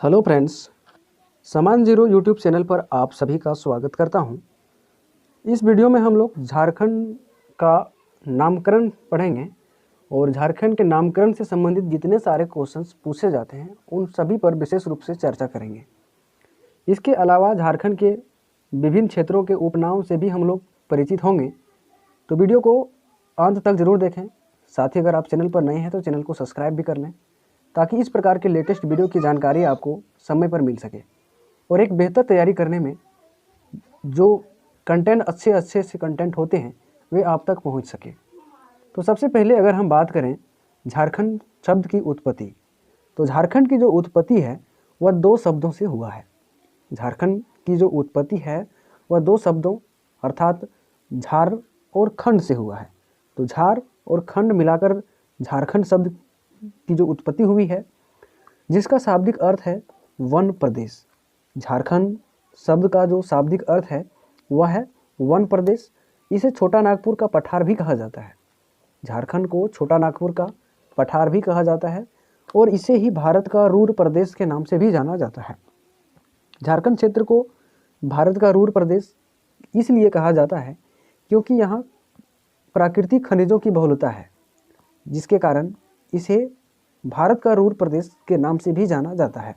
Hello friends, समान zero YouTube channel पर आप सभी का स्वागत करता हूं। इस वीडियो में हम लोग झारखंड का नामकरण पढ़ेंगे और झारखंड के नामकरण से संबंधित जितने सारे क्वेश्चंस पूछे जाते हैं उन सभी पर विशेष रूप से चर्चा करेंगे। इसके अलावा झारखंड के विभिन्न क्षेत्रों के उपनामों से भी हम लोग परिचित होंगे, तो वीडियो को अंत तक जरूर देखें। साथ ही अगर आप चैनल पर नए हैं तो चैनल को सब्सक्राइब भी कर लें, ताकि इस प्रकार के लेटेस्ट वीडियो की जानकारी आपको समय पर मिल सके और एक बेहतर तैयारी करने में जो कंटेंट अच्छे से कंटेंट होते हैं वे आप तक पहुंच सके। तो सबसे पहले अगर हम बात करें झारखंड शब्द की उत्पत्ति, तो झारखंड की जो उत्पत्ति है वह दो शब्दों से हुआ है। झारखंड की जो उत्पत्ति है वह दो शब्दों अर्थात झार और खंड से हुआ है। तो झार और खंड मिलाकर झारखंड शब्द की जो उत्पत्ति हुई है, जिसका शाब्दिक अर्थ है वन प्रदेश। झारखंड शब्द का जो शाब्दिक अर्थ है वह है वन प्रदेश। इसे छोटा नागपुर का पठार भी कहा जाता है। झारखंड को छोटा नागपुर का पठार भी कहा जाता है और इसे ही भारत का रूर प्रदेश के नाम से भी जाना जाता है। झारखंड क्षेत्र को भारत का रूर प्रदेश इसलिए कहा जाता है क्योंकि यहाँ प्राकृतिक खनिजों की बहुलता है, जिसके कारण इसे भारत का रूर प्रदेश के नाम से भी जाना जाता है।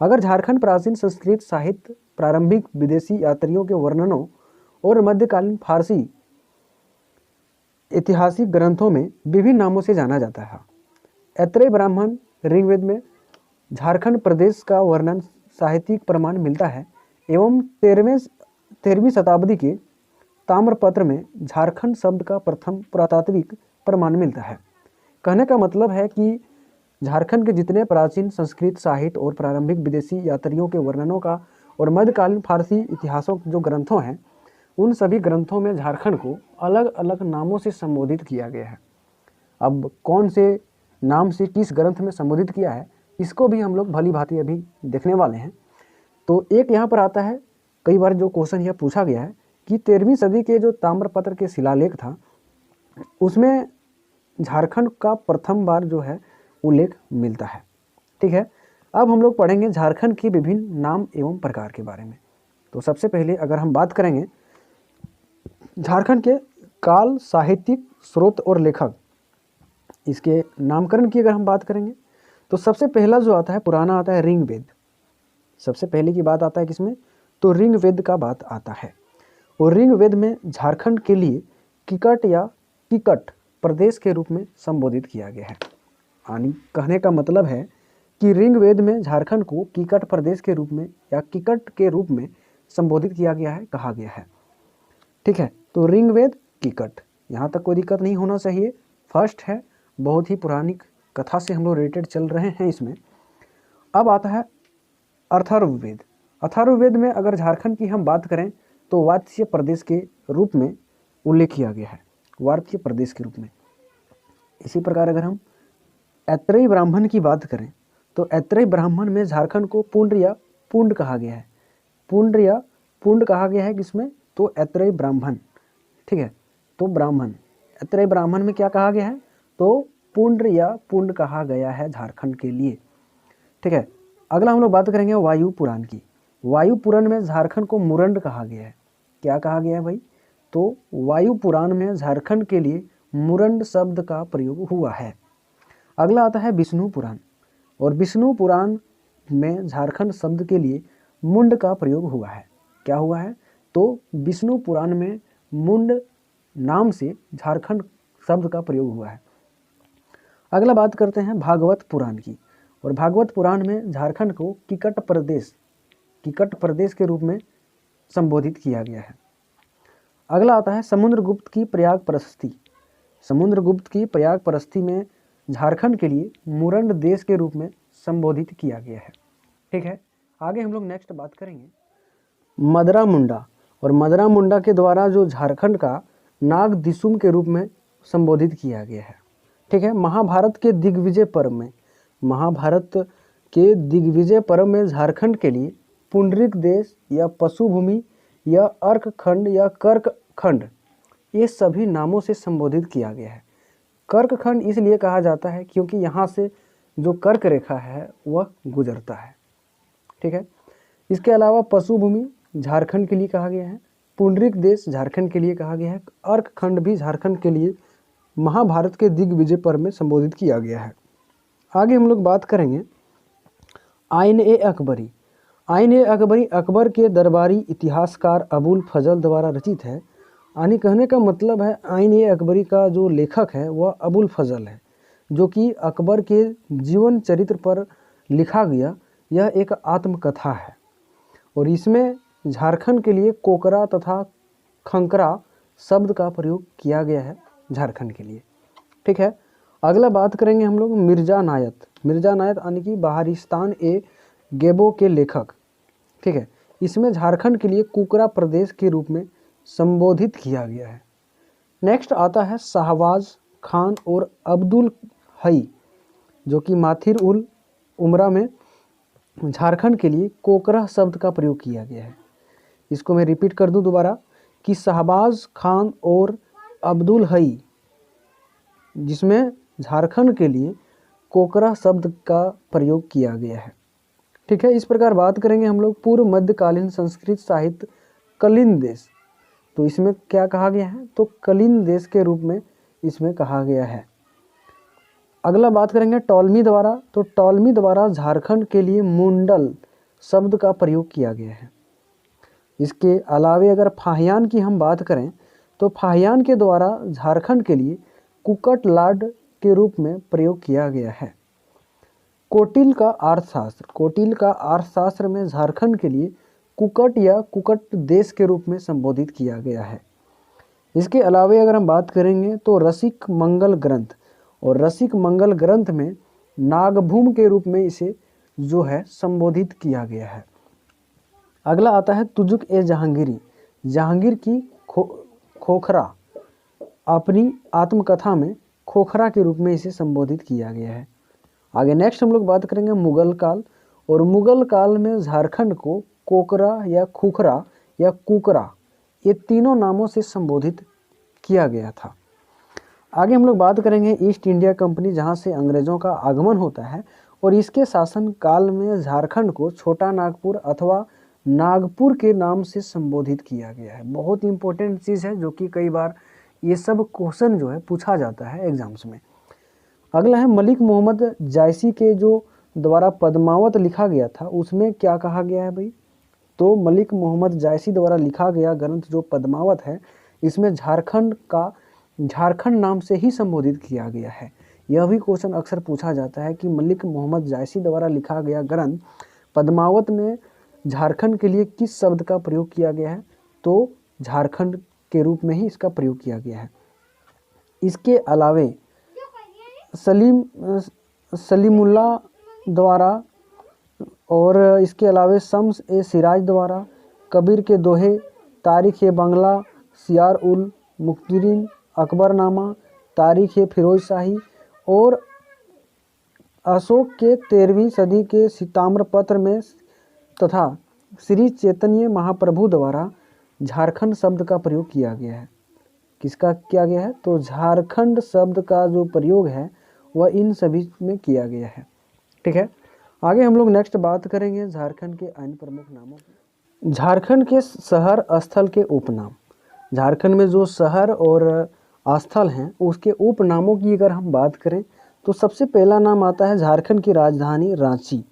अगर झारखंड प्राचीन संस्कृत साहित्य, प्रारंभिक विदेशी यात्रियों के वर्णनों और मध्यकालीन फारसी ऐतिहासिक ग्रंथों में विभिन्न नामों से जाना जाता है। ऐत्रेय ब्राह्मण ऋग्वेद में झारखंड प्रदेश का वर्णन साहित्यिक प्रमाण मिलता है एवं 13वीं शताब्दी के ताम्रपत्र में झारखंड शब्द का प्रथम पुरातात्विक प्रमाण मिलता है। कहने का मतलब है कि झारखंड के जितने प्राचीन संस्कृत साहित्य और प्रारंभिक विदेशी यात्रियों के वर्णनों का और मध्यकालीन फारसी इतिहासों जो ग्रंथों हैं, उन सभी ग्रंथों में झारखंड को अलग अलग नामों से संबोधित किया गया है। अब कौन से नाम से किस ग्रंथ में संबोधित किया है, इसको भी हम लोग भली भांति अभी देखने वाले हैं। तो एक यहाँ पर आता है, कई बार जो क्वेश्चन यह पूछा गया है कि 13वीं सदी के जो ताम्रपत्र के शिलालेख था उसमें झारखंड का प्रथम बार जो है उल्लेख मिलता है। ठीक है, अब हम लोग पढ़ेंगे झारखंड के विभिन्न नाम एवं प्रकार के बारे में। तो सबसे पहले अगर हम बात करेंगे झारखंड के काल, साहित्यिक स्रोत और लेखक, इसके नामकरण की अगर हम बात करेंगे तो सबसे पहला जो आता है पुराना आता है ऋग्वेद। सबसे पहले की बात आता है किसमें, तो ऋग्वेद का बात आता है। और ऋग्वेद में झारखंड के लिए किकट या किकट प्रदेश के रूप में संबोधित किया गया है। यानी कहने का मतलब है कि ऋग्वेद में झारखंड को किकट प्रदेश के रूप में या किकट के रूप में संबोधित किया गया है, कहा गया है। ठीक है, तो ऋग्वेद किकट, यहाँ तक कोई दिक्कत नहीं होना चाहिए। फर्स्ट है, बहुत ही पुरानी कथा से हम लोग रिलेटेड चल रहे हैं इसमें। अब आता है अथर्ववेद। अथर्ववेद में अगर झारखंड की हम बात करें तो वात्स्य प्रदेश के रूप में उल्लेख किया गया है, वात्स्य प्रदेश के रूप में। इसी प्रकार अगर हम ऐत्रेय ब्राह्मण की बात करें तो ऐत्रेय ब्राह्मण में झारखंड को पुंड या पुंड कहा गया है। पुंड या पुंड कहा गया है किसमें, तो ऐत्रेय ब्राह्मण। ठीक है, तो ब्राह्मण, ऐत्रेय ब्राह्मण में क्या कहा गया है, तो पुंड या पुंड कहा गया है झारखंड के लिए। ठीक है, अगला हम लोग बात करेंगे वायु पुराण की। वायु पुराण में झारखंड को मुरंड कहा गया है। क्या कहा गया है भाई, तो वायु पुराण में झारखंड के लिए मुरंड शब्द का प्रयोग हुआ है। अगला आता है विष्णु पुराण, और विष्णु पुराण में झारखंड शब्द के लिए मुंड का प्रयोग हुआ है। क्या हुआ है, तो विष्णु पुराण में मुंड नाम से झारखंड शब्द का प्रयोग हुआ है। अगला बात करते हैं भागवत पुराण की, और भागवत पुराण में झारखंड को किकट प्रदेश के रूप में संबोधित किया गया है। अगला आता है समुद्रगुप्त की प्रयाग प्रशस्ति। समुद्रगुप्त की प्रयाग प्रशस्ति में झारखंड के लिए मुरंड देश के रूप में संबोधित किया गया है। ठीक है, आगे हम लोग नेक्स्ट बात करेंगे मदरा मुंडा, और मदरा मुंडा के द्वारा जो झारखंड का नाग दिसुम के रूप में संबोधित किया गया है। ठीक है, महाभारत के दिग्विजय पर्व में झारखंड के लिए पुंडरिक देश या पशुभूमि या अर्क खंड या कर्क खंड, ये सभी नामों से संबोधित किया गया है। कर्क खंड इसलिए कहा जाता है क्योंकि यहाँ से जो कर्क रेखा है वह गुजरता है। ठीक है। इसके अलावा पशुभूमि झारखंड के लिए कहा गया है, पुंडरीक देश झारखंड के लिए कहा गया है, अर्क खंड भी झारखंड के लिए महाभारत के दिग्विजय पर्व में संबोधित किया गया है। आगे हम लोग बात करेंगे आइन ए अकबरी। आइन ए अकबरी अकबर के दरबारी इतिहासकार अबुल फजल द्वारा रचित है। यानी कहने का मतलब है आइन ए अकबरी का जो लेखक है वह अबुल फजल है, जो कि अकबर के जीवन चरित्र पर लिखा गया यह एक आत्मकथा है और इसमें झारखंड के लिए कोकरा तथा खंकरा शब्द का प्रयोग किया गया है झारखंड के लिए, ठीक है। अगला बात करेंगे हम लोग मिर्ज़ा नायत। मिर्ज़ा नायत यानी कि बहारिस्तान ए गेबो के लेखक, ठीक है। इसमें झारखंड के लिए कुकरा प्रदेश के रूप में संबोधित किया गया है। नेक्स्ट आता है शाहबाज खान और अब्दुल हई, जो कि माथिर उल उमरा में झारखंड के लिए कोकरा शब्द का प्रयोग किया गया है। इसको मैं रिपीट कर दूं दोबारा कि शाहबाज खान और अब्दुल हई, जिसमें झारखंड के लिए कोकरा शब्द का प्रयोग किया गया है, ठीक है। इस प्रकार बात करेंगे हम लोग पूर्व मध्यकालीन संस्कृत साहित्य कलिंग देश। तो इसमें क्या कहा गया है, तो कलिंग देश के रूप में इसमें कहा गया है। अगला बात करेंगे टॉलमी द्वारा। तो टॉलमी द्वारा झारखंड के लिए मुंडल शब्द का प्रयोग किया गया है। इसके अलावे अगर फाहियान की हम बात करें तो फाहियान के द्वारा झारखंड के लिए कुकट लाड के रूप में प्रयोग किया गया है। कोटिल का अर्थशास्त्र। कोटिल का अर्थशास्त्र में झारखंड के लिए कुकट या कुकट देश के रूप में संबोधित किया गया है। इसके अलावे अगर हम बात करेंगे तो रसिक मंगल ग्रंथ, और रसिक मंगल ग्रंथ में नागभूम के रूप में इसे जो है संबोधित किया गया है। अगला आता है तुजुक ए जहांगीरी। जहांगीर की खोखरा, अपनी आत्मकथा में खोखरा के रूप में इसे संबोधित किया गया है। आगे नेक्स्ट हम लोग बात करेंगे मुगल काल, और मुगल काल में झारखंड को कोकरा या खुखरा या कुकरा ये तीनों नामों से संबोधित किया गया था। आगे हम लोग बात करेंगे ईस्ट इंडिया कंपनी, जहां से अंग्रेजों का आगमन होता है और इसके शासन काल में झारखंड को छोटा नागपुर अथवा नागपुर के नाम से संबोधित किया गया है। बहुत इंपॉर्टेंट चीज़ है जो कि कई बार ये सब क्वेश्चन जो है पूछा जाता है एग्जाम्स में। अगला है मलिक मोहम्मद जायसी के जो द्वारा पद्मावत लिखा गया था, उसमें क्या कहा गया है भाई, तो मलिक मोहम्मद जायसी द्वारा लिखा गया ग्रंथ जो पद्मावत है, इसमें झारखंड का झारखंड नाम से ही संबोधित किया गया है। यह भी क्वेश्चन अक्सर पूछा जाता है कि मलिक मोहम्मद जायसी द्वारा लिखा गया ग्रंथ पद्मावत में झारखंड के लिए किस शब्द का प्रयोग किया गया है, तो झारखंड के रूप में ही इसका प्रयोग किया गया है। इसके अलावे सलीमुल्ला द्वारा और इसके अलावे शम्स ए सिराज द्वारा कबीर के दोहे, तारीख ए बंगला, सियार उल मुख्तरीन, अकबरनामा, तारीख ए फिरोज शाही और अशोक के 13वीं सदी के ताम्रपत्र में तथा श्री चैतन्य महाप्रभु द्वारा झारखंड शब्द का प्रयोग किया गया है। किसका किया गया है, तो झारखंड शब्द का जो प्रयोग है वह इन सभी में किया गया है, ठीक है। आगे हम लोग नेक्स्ट बात करेंगे झारखंड के अन्य प्रमुख नामों की। झारखंड के शहर स्थल के उपनाम। झारखंड में जो शहर और स्थल हैं उसके उपनामों की अगर हम बात करें तो सबसे पहला नाम आता है झारखंड की राजधानी रांची,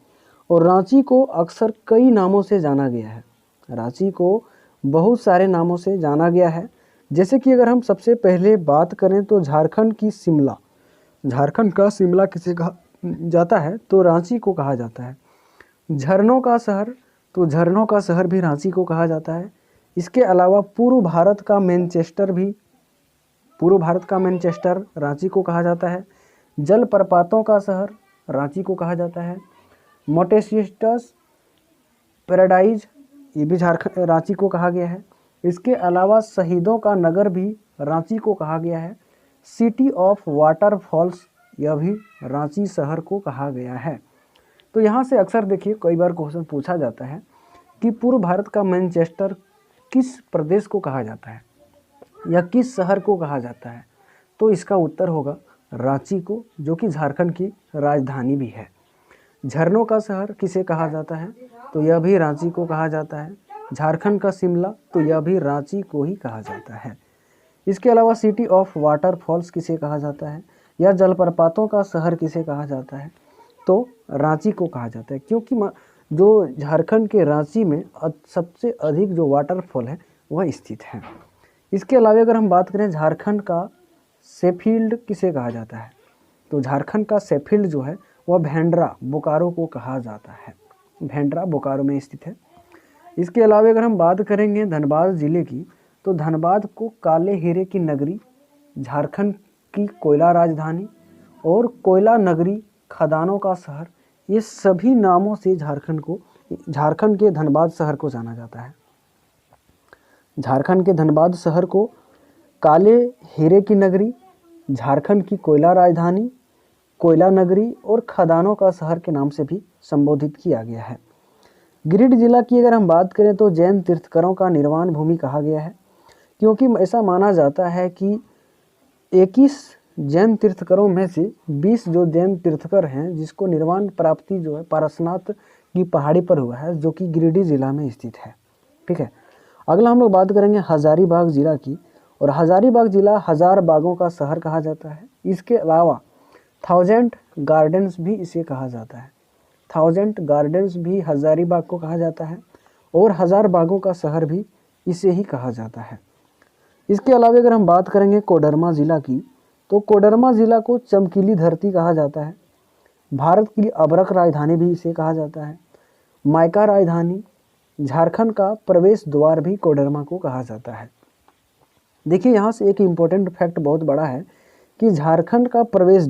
और रांची को अक्सर कई नामों से जाना गया है। रांची को बहुत सारे नामों से जाना गया है, जैसे कि अगर हम सबसे पहले बात करें तो झारखंड की शिमला, झारखंड का शिमला किसे कहा जाता है, तो रांची को कहा जाता है। झरनों का शहर, तो झरनों का शहर भी रांची को कहा जाता है। इसके अलावा पूर्व भारत का मैनचेस्टर रांची को कहा जाता है। जलप्रपातों का शहर रांची को कहा जाता है। मोटेसिस्टस पैराडाइज ये भी रांची को कहा गया है। इसके अलावा शहीदों का नगर भी रांची को कहा गया है। सिटी ऑफ वाटरफॉल्स यह भी रांची शहर को कहा गया है। तो यहाँ से अक्सर देखिए कई बार क्वेश्चन पूछा जाता है कि पूर्व भारत का मैनचेस्टर किस प्रदेश को कहा जाता है या किस शहर को कहा जाता है, तो इसका उत्तर होगा रांची को, जो कि झारखंड की राजधानी भी है। झरनों का शहर किसे कहा जाता है, तो यह भी रांची को कहा जाता है। झारखंड का शिमला, तो यह भी रांची को ही कहा जाता है। इसके अलावा सिटी ऑफ वाटरफॉल्स किसे कहा जाता है, या जलप्रपातों का शहर किसे कहा जाता है, तो रांची को कहा जाता है, क्योंकि जो झारखंड के रांची में सबसे अधिक जो वाटरफॉल है वह स्थित है। इसके अलावा अगर हम बात करें झारखंड का शेफील्ड किसे कहा जाता है, तो झारखंड का शेफील्ड जो है वह भेंड्रा बोकारो को कहा जाता है। भेंड्रा बोकारो में स्थित है। इसके अलावा अगर हम बात करेंगे धनबाद ज़िले की, तो धनबाद को काले हीरे की नगरी, झारखंड की कोयला राजधानी और कोयला नगरी, खदानों का शहर, ये सभी नामों से झारखंड के धनबाद शहर को जाना जाता है। झारखंड के धनबाद शहर को काले हीरे की नगरी, झारखंड की कोयला राजधानी, कोयला नगरी और खदानों का शहर के नाम से भी संबोधित किया गया है। गिरिडीह जिला की अगर हम बात करें तो जैन तीर्थकरों का निर्वाण भूमि कहा गया है, क्योंकि ऐसा माना जाता है कि 21 जैन तीर्थकरों में से 20 जो जैन तीर्थकर हैं जिसको निर्वाण प्राप्ति जो है पारसनाथ की पहाड़ी पर हुआ है, जो कि गिरिडीह जिला में स्थित है। ठीक है, अगला हम लोग बात करेंगे हजारीबाग जिला की, और हजारीबाग जिला हजार बागों का शहर कहा जाता है। इसके अलावा 1000 गार्डन्स भी इसे कहा जाता है। 1000 गार्डन्स भी हजारीबाग को कहा जाता है, और हजार बागों का शहर भी इसे ही कहा जाता है। इसके अलावा अगर हम बात करेंगे कोडरमा ज़िला की, तो कोडरमा ज़िला को चमकीली धरती कहा जाता है। भारत की अबरक राजधानी भी इसे कहा जाता है। मायका राजधानी, झारखंड का प्रवेश द्वार भी कोडरमा को कहा जाता है। देखिए यहाँ से एक इम्पोर्टेंट फैक्ट बहुत बड़ा है कि झारखंड का प्रवेश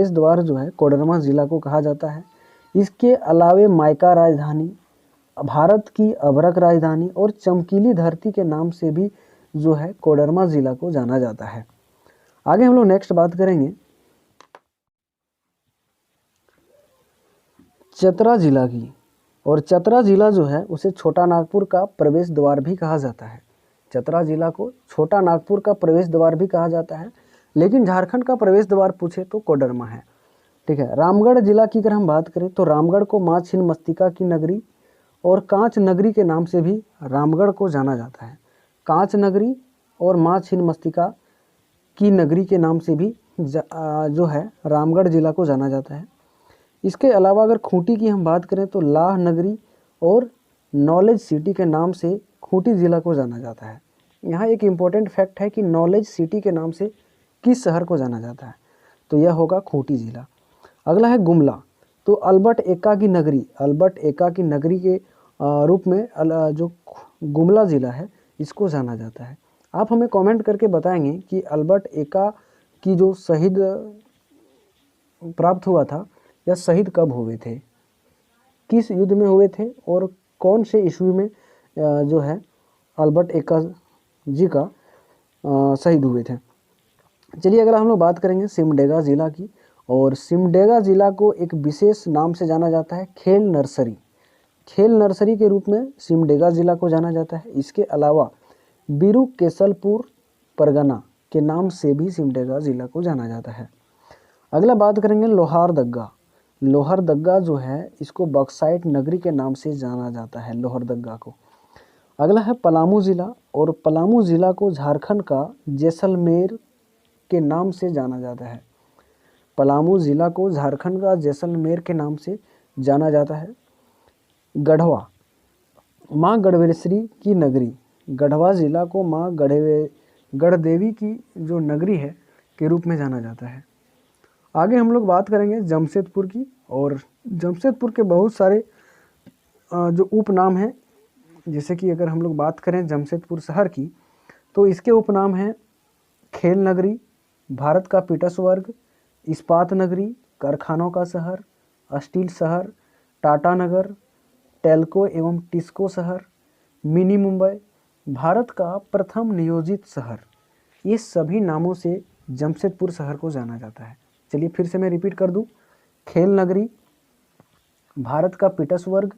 द्वार जो है कोडरमा ज़िला को कहा जाता है। इसके अलावे मायका राजधानी, भारत की अबरक राजधानी और चमकीली धरती के नाम से भी जो है कोडरमा ज़िला को जाना जाता है। आगे हम लोग नेक्स्ट बात करेंगे चतरा ज़िला की, और चतरा ज़िला जो है उसे छोटा नागपुर का प्रवेश द्वार भी कहा जाता है। चतरा ज़िला को छोटा नागपुर का प्रवेश द्वार भी कहा जाता है, लेकिन झारखंड का प्रवेश द्वार पूछे तो कोडरमा है। ठीक है, रामगढ़ जिला की अगर हम बात करें तो रामगढ़ को माँ छिन्नमस्तिका की नगरी और कांच नगरी के नाम से भी रामगढ़ को जाना जाता है। कांच नगरी और माँ छिन्नमस्तिका की नगरी के नाम से भी जो है रामगढ़ जिला को जाना जाता है। इसके अलावा अगर खूंटी की हम बात करें तो लाह नगरी और नॉलेज सिटी के नाम से खूंटी ज़िला को जाना जाता है। यहाँ एक इम्पोर्टेंट फैक्ट है कि नॉलेज सिटी के नाम से किस शहर को जाना जाता है, तो यह होगा खूंटी ज़िला। अगला है गुमला, तो अल्बर्ट एक्का की नगरी के रूप में जो गुमला ज़िला है इसको जाना जाता है। आप हमें कमेंट करके बताएंगे कि अल्बर्ट एक्का की जो शहीद प्राप्त हुआ था या शहीद कब हुए थे, किस युद्ध में हुए थे और कौन से ईस्वी में जो है अल्बर्ट एक्का जी का शहीद हुए थे। चलिए अगर हम लोग बात करेंगे सिमडेगा ज़िला की, और सिमडेगा ज़िला को एक विशेष नाम से जाना जाता है, खेल नर्सरी के रूप में सिमडेगा ज़िला को जाना जाता है। इसके अलावा बीरू केसलपुर परगना के नाम से भी सिमडेगा ज़िला को जाना जाता है। अगला बात करेंगे लोहरदग्गा जो है इसको बॉक्साइट नगरी के नाम से जाना जाता है, लोहरदग्गा को। अगला है पलामू ज़िला, और पलामू ज़िला को झारखंड का जैसलमेर के नाम से जाना जाता है। पलामू ज़िला को झारखंड का जैसलमेर के नाम से जाना जाता है। गढ़वा, माँ गढ़वेश्वरी की नगरी, गढ़वा ज़िला को माँ गढ़देवी की जो नगरी है के रूप में जाना जाता है। आगे हम लोग बात करेंगे जमशेदपुर की, और जमशेदपुर के बहुत सारे जो उपनाम हैं, जैसे कि अगर हम लोग बात करें जमशेदपुर शहर की, तो इसके उपनाम हैं खेल नगरी, भारत का पीटर्सबर्ग, इस्पात नगरी, कारखानों का शहर, स्टील शहर, टाटा नगर, टेल्को एवं टिस्को शहर, मिनी मुंबई, भारत का प्रथम नियोजित शहर। ये सभी नामों से जमशेदपुर शहर को जाना जाता है। चलिए फिर से मैं रिपीट कर दूं, खेल नगरी, भारत का पीटर्सबर्ग,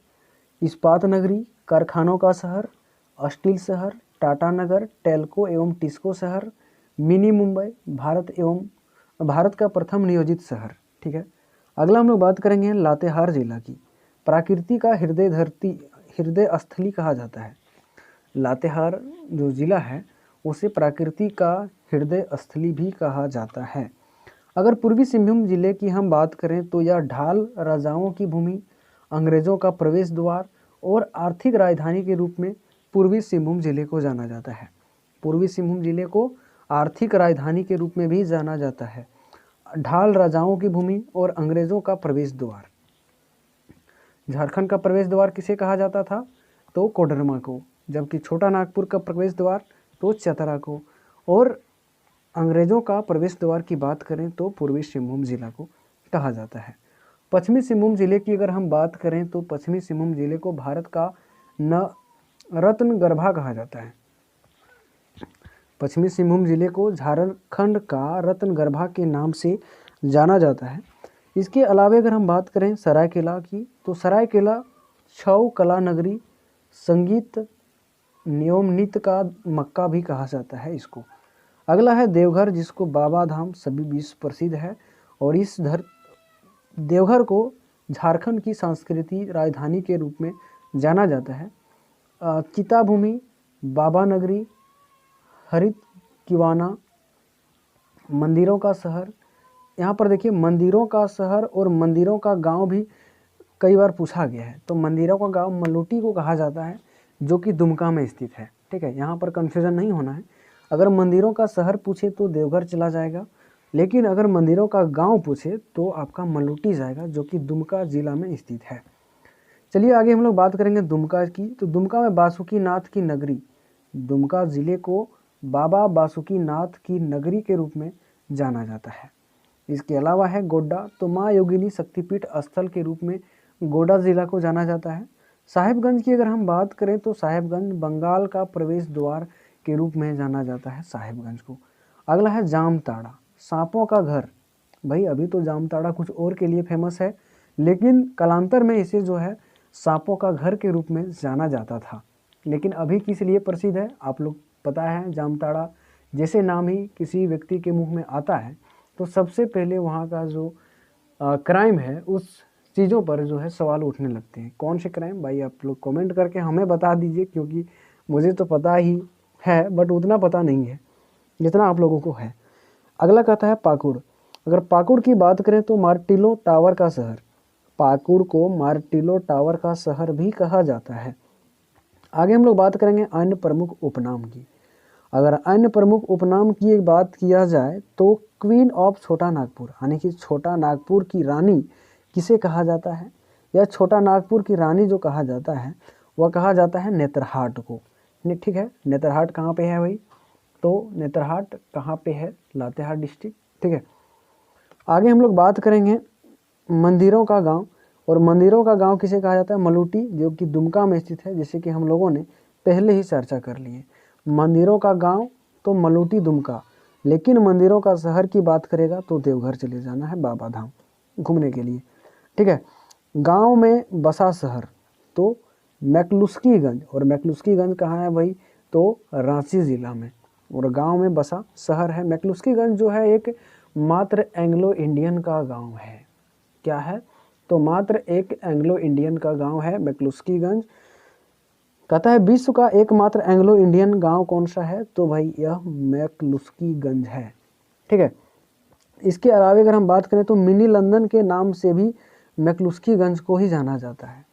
इस्पात नगरी, कारखानों का शहर, स्टील शहर, टाटा नगर, टेल्को एवं टिस्को शहर, मिनी मुंबई, भारत का प्रथम नियोजित शहर। ठीक है, अगला हम लोग बात करेंगे लातेहार जिला की। प्रकृति का हृदय स्थली कहा जाता है। लातेहार जो जिला है उसे प्रकृति का हृदय स्थली भी कहा जाता है। अगर पूर्वी सिंहभूम जिले की हम बात करें तो यह ढाल राजाओं की भूमि, अंग्रेजों का प्रवेश द्वार और आर्थिक राजधानी के रूप में पूर्वी सिंहभूम जिले को जाना जाता है। पूर्वी सिंहभूम जिले को आर्थिक राजधानी के रूप में भी जाना जाता है। ढाल राजाओं की भूमि और अंग्रेजों का प्रवेश द्वार। झारखंड का प्रवेश द्वार किसे कहा जाता था? तो कोडरमा को, जबकि छोटा नागपुर का प्रवेश द्वार तो चतरा को, और अंग्रेजों का प्रवेश द्वार की बात करें तो पूर्वी सिंहभूम जिला को कहा जाता है। पश्चिमी सिंहभूम जिले की अगर हम बात करें तो पश्चिमी सिंहभूम जिले को भारत का रत्नगर्भा कहा जाता है। पश्चिमी सिंहभूम जिले को झारखंड का रत्नगर्भा के नाम से जाना जाता है। इसके अलावा अगर हम बात करें सरायकेला की तो सरायकेला छऊ कला नगरी, संगीत एवं नृत्य का मक्का भी कहा जाता है इसको। अगला है देवघर, जिसको बाबा धाम सभी विश्व प्रसिद्ध है, और इस देवघर को झारखंड की सांस्कृतिक राजधानी के रूप में जाना जाता है। चिता भूमि, बाबा नगरी, हरित किवाना, मंदिरों का शहर। यहाँ पर देखिए मंदिरों का शहर और मंदिरों का गांव भी कई बार पूछा गया है। तो मंदिरों का गांव मलूटी को कहा जाता है, जो कि दुमका में स्थित है। ठीक है, यहाँ पर कन्फ्यूजन नहीं होना है। अगर मंदिरों का शहर पूछे तो देवघर चला जाएगा, लेकिन अगर मंदिरों का गांव पूछे तो आपका मलूटी जाएगा, जो कि दुमका जिला में स्थित है। चलिए आगे हम लोग बात करेंगे दुमका की। तो दुमका में बासुकीनाथ की नगरी, दुमका जिले को बाबा बासुकीनाथ की नगरी के रूप में जाना जाता है। इसके अलावा है गोड्डा, तो माँ योगिनी शक्तिपीठ स्थल के रूप में गोड्डा जिला को जाना जाता है। साहिबगंज की अगर हम बात करें तो साहिबगंज बंगाल का प्रवेश द्वार के रूप में जाना जाता है साहिबगंज को। अगला है जामताड़ा, सांपों का घर। भाई अभी तो जामताड़ा कुछ और के लिए फेमस है, लेकिन कालांतर में इसे जो है सांपों का घर के रूप में जाना जाता था। लेकिन अभी किस लिए प्रसिद्ध है आप लोग पता है, जामताड़ा जैसे नाम ही किसी व्यक्ति के मुंह में आता है तो सबसे पहले वहाँ का जो क्राइम है उस चीज़ों पर जो है सवाल उठने लगते हैं। कौन से क्राइम भाई आप लोग कमेंट करके हमें बता दीजिए, क्योंकि मुझे तो पता ही है बट उतना पता नहीं है जितना आप लोगों को है। अगला कहता है पाकुड़। अगर पाकुड़ की बात करें तो मार्टिलो टावर का शहर, पाकुड़ को मार्टिलो टावर का शहर भी कहा जाता है। आगे हम लोग बात करेंगे अन्य प्रमुख उपनाम की। अगर अन्य प्रमुख उपनाम की एक बात किया जाए तो क्वीन ऑफ छोटा नागपुर, यानी कि छोटा नागपुर की रानी किसे कहा जाता है, या छोटा नागपुर की रानी जो कहा जाता है वह कहा जाता है नेतरहाट को। ठीक है, नेतरहाट कहाँ पे है भाई, तो नेतरहाट कहाँ पे है, लातेहार डिस्ट्रिक्ट। ठीक है, आगे हम लोग बात करेंगे मंदिरों का गांव, और मंदिरों का गांव किसे कहा जाता है, मलूटी, जो कि दुमका में स्थित है, जैसे कि हम लोगों ने पहले ही चर्चा कर ली है। मंदिरों का गांव तो मलूटी दुमका, लेकिन मंदिरों का शहर की बात करेगा तो देवघर चले जाना है बाबा धाम घूमने के लिए। ठीक है, गांव में बसा शहर तो मैक्लुस्कीगंज, और मैक्लुस्कीगंज कहाँ है भाई, तो रांची जिला में, और गांव में बसा शहर है मैक्लुस्कीगंज, जो है एक मात्र एंग्लो इंडियन का गांव है। क्या है, तो मात्र एक एंग्लो इंडियन का गांव है मैक्लुस्कीगंज। कहता है विश्व का एकमात्र एंग्लो इंडियन गांव कौन सा है, तो भाई यह मैक्लुस्कीगंज है। ठीक है, इसके अलावा अगर हम बात करें तो मिनी लंदन के नाम से भी मैक्लुस्कीगंज को ही जाना जाता है।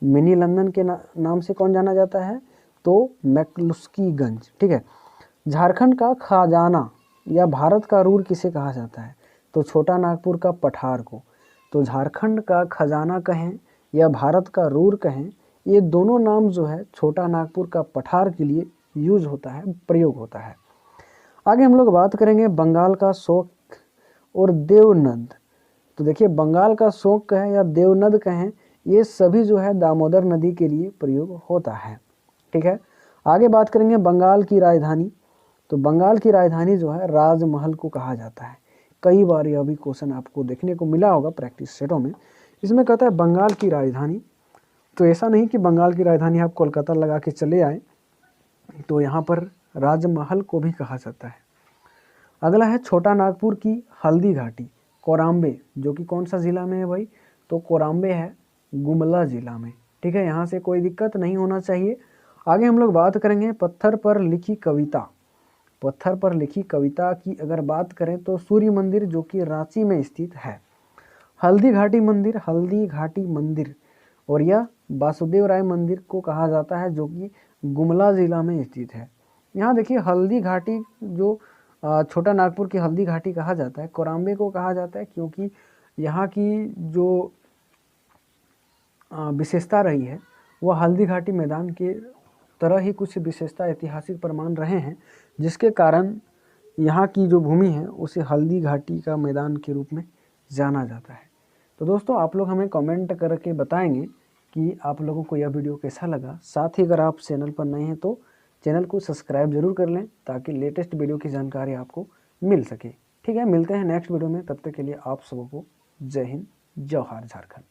मिनी लंदन के नाम से कौन जाना जाता है, तो मैक्लुस्कीगंज। ठीक है, झारखंड का खजाना या भारत का रूर किसे कहा जाता है, तो छोटा नागपुर का पठार को। तो झारखंड का खजाना कहें या भारत का रूर कहें, ये दोनों नाम जो है छोटा नागपुर का पठार के लिए यूज होता है, प्रयोग होता है। आगे हम लोग बात करेंगे बंगाल का शोक और देवनद। तो देखिए बंगाल का शोक कहें या देवनद कहें, ये सभी जो है दामोदर नदी के लिए प्रयोग होता है। ठीक है, आगे बात करेंगे बंगाल की राजधानी। तो बंगाल की राजधानी जो है राजमहल को कहा जाता है। कई बार यह भी क्वेश्चन आपको देखने को मिला होगा प्रैक्टिस सेटों में। इसमें कहता है बंगाल की राजधानी, तो ऐसा नहीं कि बंगाल की राजधानी आप कोलकाता लगा के चले आए, तो यहाँ पर राजमहल को भी कहा जाता है। अगला है छोटा नागपुर की हल्दी घाटी। कोराम्बे, जो कि कौन सा ज़िला में है भाई, तो कोराम्बे है गुमला ज़िला में। ठीक है, यहाँ से कोई दिक्कत नहीं होना चाहिए। आगे हम लोग बात करेंगे पत्थर पर लिखी कविता। पत्थर पर लिखी कविता की अगर बात करें तो सूर्य मंदिर, जो कि रांची में स्थित है। हल्दी घाटी मंदिर, हल्दी घाटी मंदिर, और यह वासुदेव राय मंदिर को कहा जाता है, जो कि गुमला ज़िला में स्थित है। यहाँ देखिए हल्दी घाटी, जो छोटा नागपुर की हल्दी घाटी कहा जाता है, कोराम्बे को कहा जाता है क्योंकि यहाँ की जो विशेषता रही है वह हल्दी घाटी मैदान के तरह ही कुछ विशेषता ऐतिहासिक प्रमाण रहे हैं, जिसके कारण यहाँ की जो भूमि है उसे हल्दी घाटी का मैदान के रूप में जाना जाता है। तो दोस्तों आप लोग हमें कमेंट करके बताएंगे कि आप लोगों को यह वीडियो कैसा लगा। साथ ही अगर आप चैनल पर नए हैं तो चैनल को सब्सक्राइब जरूर कर लें, ताकि लेटेस्ट वीडियो की जानकारी आपको मिल सके। ठीक है, मिलते हैं नेक्स्ट वीडियो में, तब तक के लिए आप सबको जय हिंद, जय जोहार झारखंड।